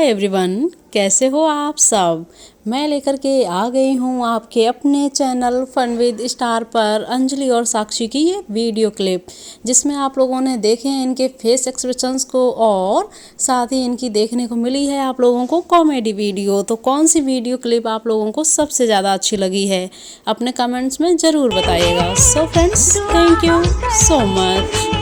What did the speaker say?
Hi everyone, कैसे हो आप सब। मैं लेकर के आ गई हूँ आपके अपने चैनल फन विद स्टार पर अंजलि और साक्षी की ये वीडियो क्लिप, जिसमें आप लोगों ने देखे हैं इनके फेस एक्सप्रेशंस को और साथ ही इनकी देखने को मिली है आप लोगों को कॉमेडी वीडियो। तो कौन सी वीडियो क्लिप आप लोगों को सबसे ज़्यादा अच्छी लगी है अपने कमेंट्स में ज़रूर बताइएगा। So friends, thank you so much.